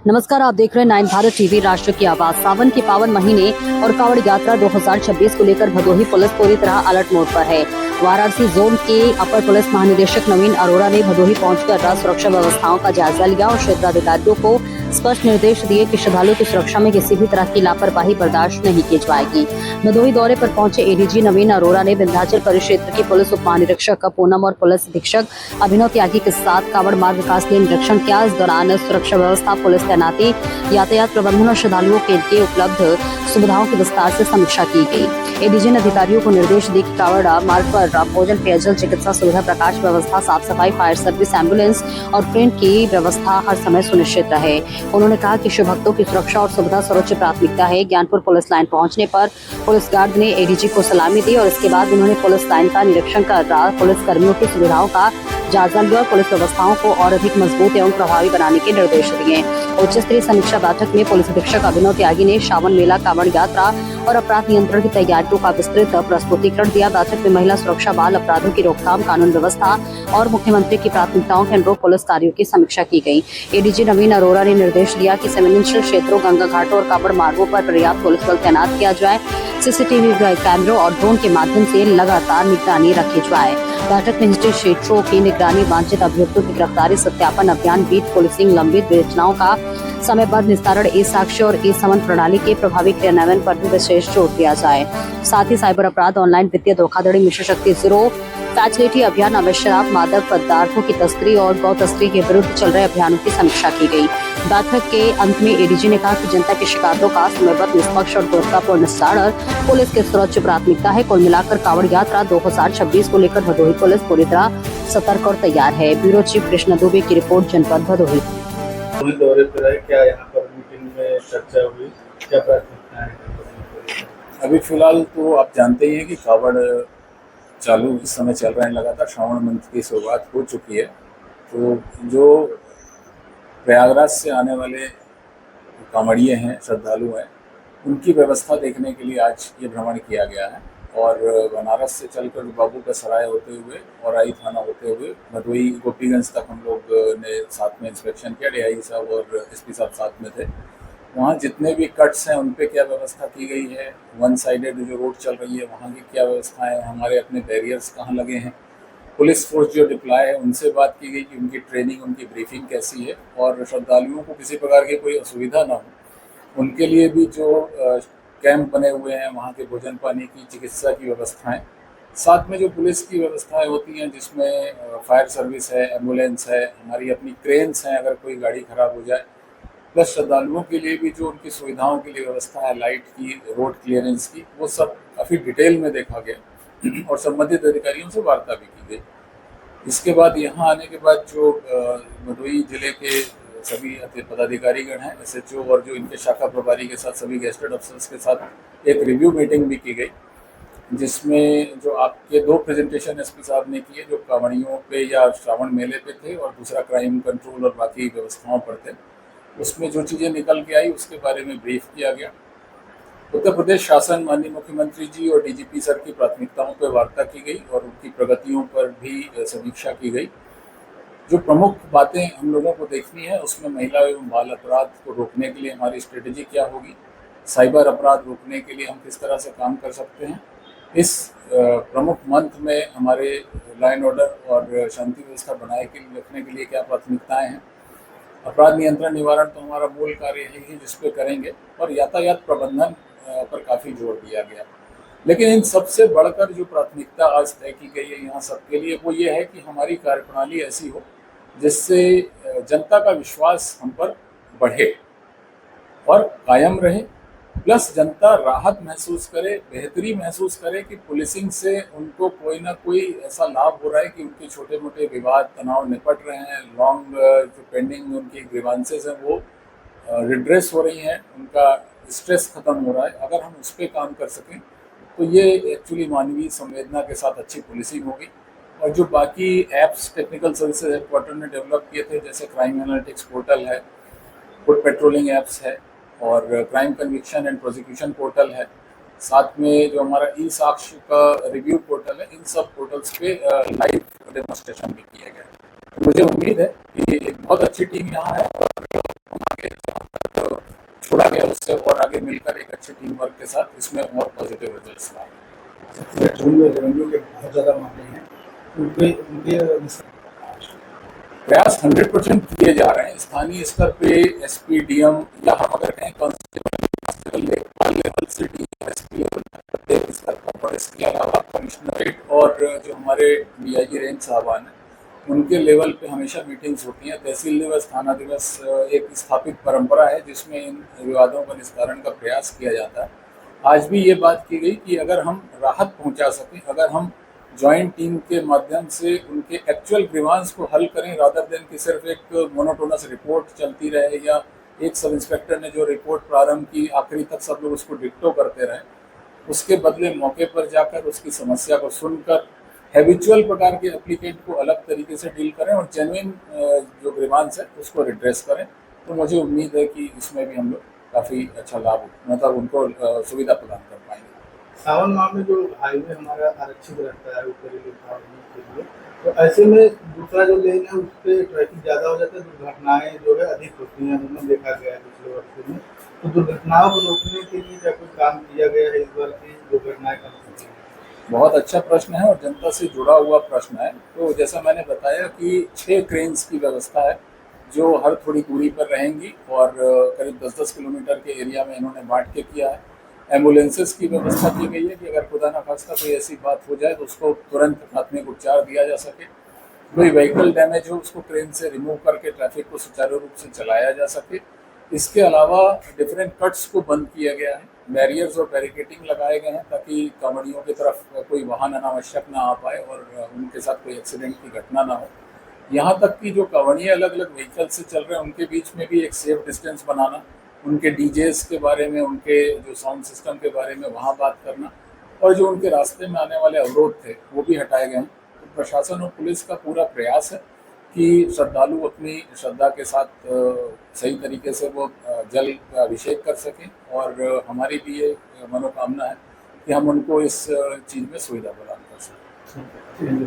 नमस्कार, आप देख रहे हैं 9 भारत टीवी। राष्ट्र की आवाज। सावन के पावन महीने और कांवड़ यात्रा 2026 को लेकर भदोही पुलिस पूरी तरह अलर्ट मोड पर है। वाराणसी जोन के अपर पुलिस महानिदेशक नवीन अरोड़ा ने भदोही पहुंचकर सुरक्षा व्यवस्थाओं का जायजा लिया और क्षेत्राधिकारियों को स्पष्ट निर्देश दिए कि श्रद्धालुओं की सुरक्षा में किसी भी तरह की लापरवाही बर्दाश्त नहीं की जाएगी। भदोही दौरे पर पहुंचे एडीजी नवीन अरोड़ा ने विंध्याचल परिक्षेत्र के पुलिस उप महानिरीक्षक पूनम और पुलिस अधीक्षक अभिनव त्यागी के साथ कांवड़ मार्ग विकास के निरीक्षण किया। इस दौरान सुरक्षा व्यवस्था, पुलिस तैनाती, यातायात प्रबंधन और श्रद्धालुओं के लिए उपलब्ध सुविधाओं की विस्तार से समीक्षा की गई। एडीजी ने अधिकारियों को निर्देश दिए कि कांवड़ मार्ग पर भोजन, पेयजल, चिकित्सा सुविधा, प्रकाश व्यवस्था, साफ सफाई, फायर सर्विस, एम्बुलेंस और ट्रेन की व्यवस्था हर समय सुनिश्चित रहे। उन्होंने कहा कि शिव भक्तों की सुरक्षा और सुविधा सर्वोच्च प्राथमिकता है। ज्ञानपुर पुलिस लाइन पहुंचने पर पुलिस गार्ड ने एडीजी को सलामी दी और इसके बाद उन्होंने पुलिस लाइन का निरीक्षण कर पुलिस कर्मियों की सुविधाओं का जायजा लिया और पुलिस व्यवस्थाओं को और अधिक मजबूत एवं प्रभावी बनाने के निर्देश दिए। उच्च स्तरीय समीक्षा बैठक में पुलिस अधीक्षक अभिनव त्यागी ने श्रावण मेला, कांवड़ यात्रा और अपराध नियंत्रण की तैयारियों का विस्तृत प्रस्तुतिकरण दिया। बैठक में महिला सुरक्षा, बाल अपराधों की रोकथाम, कानून व्यवस्था और मुख्यमंत्री की प्राथमिकताओं के अनुरूप पुलिस कार्यों की समीक्षा की गई। एडीजी नवीन अरोड़ा ने निर्देश दिया कि संवेदनशील क्षेत्रों, गंगा घाटों और कांवड़ मार्गों पर पर्याप्त पुलिस बल तैनात किया जाए। सीसीटीवी कैमरों और ड्रोन के माध्यम से लगातार निगरानी रखी जाए। बैठक में हिस्ट्री क्षेत्रों की निगरानी, वांछित अभियुक्तों की गिरफ्तारी, सत्यापन अभियान, बीट पुलिसिंग, लंबित योजनाओं का समयबद्ध निस्तारण, ई साक्ष्य और ई समन प्रणाली के प्रभावी क्रियान्वयन पर भी विशेष जोर दिया जाए। साथ ही साइबर अपराध, ऑनलाइन वित्तीय धोखाधड़ी, मिशन शक्ति जीरो फैसिलिटी अभियान, अवैध शराब, मादक पदार्थों की तस्करी और गौ तस्करी के विरुद्ध चल रहे अभियानों की समीक्षा की गई। बैठक के अंत में एडीजी ने कहा कि जनता की शिकायतों का समयबद्ध, निष्पक्ष और गुणवत्तापूर्ण निस्तारण पुलिस की सर्वोच्च प्राथमिकता है। कुल मिलाकर कांवड़ यात्रा 2026 को लेकर भदोही पुलिस पूरी तरह सतर्क और तैयार है। ब्यूरो चीफ कृष्ण दुबे की रिपोर्ट, जनपद भदोही। दौरे पर है, क्या यहाँ पर मीटिंग में चर्चा हुई, क्या प्राथमिकताएं हैं? अभी फिलहाल तो आप जानते ही हैं कि कांवड़ चालू इस समय चल रहे हैं लगातार। श्रावण मंथ की शुरुआत हो चुकी है, तो जो प्रयागराज से आने वाले कांवड़िए हैं, श्रद्धालु हैं, उनकी व्यवस्था देखने के लिए आज ये भ्रमण किया गया है। और बनारस से चलकर बाबू का सराय होते हुए और आई थाना होते हुए भदोही गोपीगंज तक हम लोग ने साथ में इंस्पेक्शन किया। डीआई साहब और एसपी साहब साथ में थे। वहाँ जितने भी कट्स हैं उन पे क्या व्यवस्था की गई है, वन साइडेड जो रोड चल रही है वहाँ की क्या व्यवस्था है, हमारे अपने बैरियर्स कहाँ लगे हैं, पुलिस फोर्स जो डिप्लॉय है उनसे बात की गई कि उनकी ट्रेनिंग, उनकी ब्रीफिंग कैसी है और श्रद्धालुओं को किसी प्रकार की कोई असुविधा ना हो उनके लिए भी जो कैंप बने हुए हैं, वहाँ के भोजन पानी की, चिकित्सा की व्यवस्थाएं, साथ में जो पुलिस की व्यवस्थाएं होती हैं जिसमें फायर सर्विस है, एम्बुलेंस है, हमारी अपनी क्रेन्स हैं अगर कोई गाड़ी खराब हो जाए, प्लस श्रद्धालुओं के लिए भी जो उनकी सुविधाओं के लिए व्यवस्था है, लाइट की, रोड क्लियरेंस की, वो सब काफ़ी डिटेल में देखा गया और संबंधित अधिकारियों से वार्ता भी की गई। इसके बाद यहाँ आने के बाद जो भदोही जिले के सभी पदाधिकारीगण हैं, एसएचओ और जो इनके शाखा प्रभारी के साथ सभी गेस्टेड अफसर्स के साथ एक रिव्यू मीटिंग भी की गई, जिसमें जो आपके 2 प्रेजेंटेशन एसपी साहब ने किए जो कांवड़ियों पे या श्रावण मेले पे थे और दूसरा क्राइम कंट्रोल और बाकी व्यवस्थाओं पर थे, उसमें जो चीज़ें निकल के आई उसके बारे में ब्रीफ किया गया। उत्तर प्रदेश शासन, माननीय मुख्यमंत्री जी और डीजीपी सर की प्राथमिकताओं पर वार्ता की गई और उनकी प्रगतियों पर भी समीक्षा की गई। जो प्रमुख बातें हम लोगों को देखनी है उसमें महिला एवं बाल अपराध को रोकने के लिए हमारी स्ट्रेटजी क्या होगी, साइबर अपराध रोकने के लिए हम किस तरह से काम कर सकते हैं, इस प्रमुख मंथ में हमारे लॉ एंड ऑर्डर और शांति व्यवस्था बनाए रखने के लिए क्या प्राथमिकताएं हैं, अपराध नियंत्रण निवारण तो हमारा मूल कार्य यही है जिस पे करेंगे, और यातायात प्रबंधन पर काफ़ी जोर दिया गया। लेकिन इन सबसे बढ़कर जो प्राथमिकता आज तय की गई है यहाँ सबके लिए, वो ये है कि हमारी कार्यप्रणाली ऐसी हो जिससे जनता का विश्वास हम पर बढ़े और कायम रहे, प्लस जनता राहत महसूस करे, बेहतरी महसूस करे कि पुलिसिंग से उनको कोई ना कोई ऐसा लाभ हो रहा है कि उनके छोटे मोटे विवाद, तनाव निपट रहे हैं, लॉन्ग जो पेंडिंग उनकी ग्रीवांसेस हैं वो रिड्रेस हो रही हैं, उनका स्ट्रेस खत्म हो रहा है। अगर हम उस पर काम कर सकें तो ये एक्चुअली मानवीय संवेदना के साथ अच्छी पुलिसिंग होगी। और जो बाकी ऐप्स टेक्निकल सर्विसेज हेडक्वार्टर ने डेवलप किए थे, जैसे क्राइम एनालिटिक्स पोर्टल है, फुट पेट्रोलिंग ऐप्स है और crime conviction and prosecution portal है, साथ में जो हमारा ई साक्ष्य का रिव्यू पोर्टल है, इन सब पोर्टल्स पे लाइव डेमोन्स्ट्रेशन भी किया गया है। मुझे उम्मीद है कि एक बहुत अच्छी टीम यहाँ है और हम आगे उससे और आगे मिलकर एक अच्छे टीम वर्क के साथ इसमें और पॉजिटिव रिजल्ट्स लाएं। झुंड में रेवेन्यू के बहुत ज़्यादा मामले हैं, उनके उनके प्रयास 100% किए जा रहे हैं। स्थानीय स्तर पे एसपी डीएम या हम अगर कहें कांस्टेबल लेवल से डीएसपी लेवल प्रत्येक स्तर पर, इसके अलावा कमिश्नरेट और जो हमारे डीआईजी रेंज साहबान हैं उनके लेवल पे हमेशा मीटिंग्स होती हैं। तहसील दिवस, थाना दिवस एक स्थापित परंपरा है जिसमें इन विवादों का निस्तारण का प्रयास किया जाता है। आज भी ये बात की गई कि अगर हम राहत पहुंचा सकें, अगर हम जॉइंट टीम के माध्यम से उनके एक्चुअल ग्रीवांस को हल करें रादर देन कि सिर्फ एक मोनोटोनस रिपोर्ट चलती रहे या एक सब इंस्पेक्टर ने जो रिपोर्ट प्रारंभ की आखिरी तक सब लोग उसको डिक्टो करते रहे, उसके बदले मौके पर जाकर उसकी समस्या को सुनकर हैबिचुअल प्रकार के एप्लीकेंट को अलग तरीके से डील करें और जेन्युइन जो ग्रीवांस है उसको रिड्रेस करें, तो मुझे उम्मीद है कि इसमें भी हम लोग काफ़ी अच्छा लाभ मतलब उनको सुविधा प्रदान कर पाएंगे। सावन माह में जो हाईवे हमारा आरक्षित रहता है ऊपरी विभागों के लिए, तो ऐसे में दूसरा जो लेन है उस पर ट्रैफिक ज़्यादा हो जाता है, दुर्घटनाएं जो है अधिक होती हैं, हमने देखा गया है पिछले वर्षों में। तो दुर्घटनाओं को रोकने के लिए क्या कोई काम किया गया है इस बार की दुर्घटनाएं कम होती हैं? बहुत अच्छा प्रश्न है और जनता से जुड़ा हुआ प्रश्न है। तो जैसा मैंने बताया कि 6 क्रेन्स की व्यवस्था है जो हर थोड़ी दूरी पर रहेंगी और करीब 10-10 किलोमीटर के एरिया में इन्होंने बांट के किया है। एम्बुलेंसेस की व्यवस्था की गई है कि अगर खुदा न खास्ता कोई ऐसी बात हो जाए तो उसको तुरंत प्राथमिक उपचार दिया जा सके। कोई व्हीकल डैमेज हो उसको क्रेन से रिमूव करके ट्रैफिक को सुचारू रूप से चलाया जा सके। इसके अलावा डिफरेंट कट्स को बंद किया गया है, बैरियर्स और बैरिकेटिंग लगाए गए हैं ताकि कांवड़ियों की तरफ कोई वाहन अनावश्यक ना आ पाए और उनके साथ कोई एक्सीडेंट की घटना ना हो। यहाँ तक कि जो कांवड़ियाँ अलग अलग व्हीकल से चल रहे हैं उनके बीच में भी एक सेफ डिस्टेंस बनाना, उनके डीजेस के बारे में, उनके जो साउंड सिस्टम के बारे में वहाँ बात करना और जो उनके रास्ते में आने वाले अवरोध थे वो भी हटाए गए हैं। तो प्रशासन और पुलिस का पूरा प्रयास है कि श्रद्धालु अपनी श्रद्धा के साथ सही तरीके से वो जल का अभिषेक कर सकें और हमारी भी ये मनोकामना है कि हम उनको इस चीज़ में सुविधा प्रदान कर सकें।